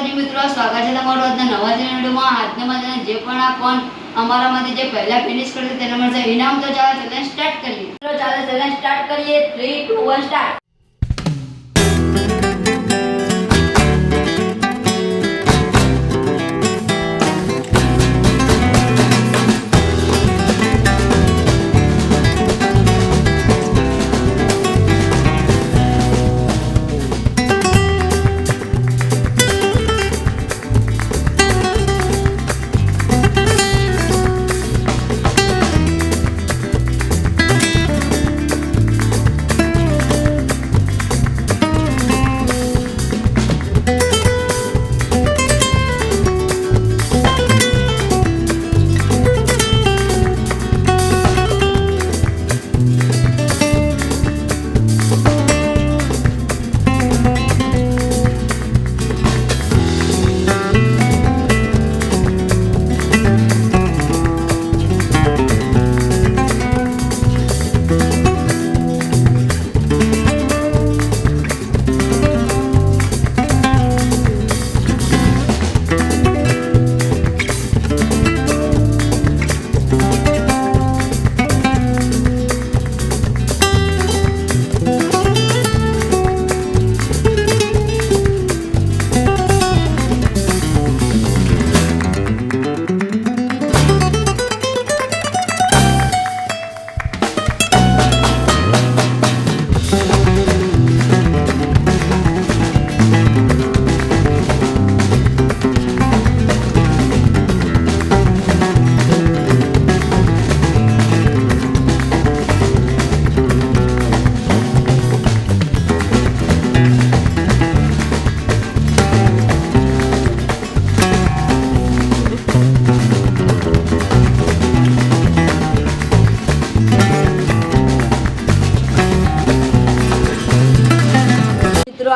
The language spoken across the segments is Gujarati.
માતાજી મિત્રો, સ્વાગત છે તમારું આજના નવા વિડીયોમાં। આજના માતાને જે પણ આ ફોન અમારામાંથી જે પહેલા ફિનિશ કરશે તેના મળશે ઇનામ। તો ચાલો ચેલેન્જ સ્ટાર્ટ કરીએ। તો ચાલો ચેલેન્જ સ્ટાર્ટ કરીએ। 3 2 1 સ્ટાર્ટ।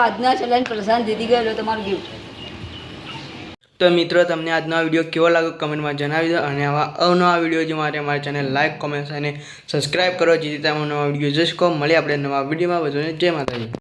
આજના ચેલેન્જ પ્રશાંત જીતી ગયેલો તમારું ગિફ્ટ। તો મિત્રો તમને આજનો આ વિડીયો કેવો લાગ્યો કમેન્ટમાં જણાવી દો અને આવા અવનવા વિડીયો જો માટે અમારી ચેનલ લાઈક કોમેન્ટ અને સબસ્ક્રાઈબ કરો જેથી તમે નવા વિડીયો જોઈ શકો। મળીએ આપણે નવા વિડીયોમાં। બધાને જય માતાજી।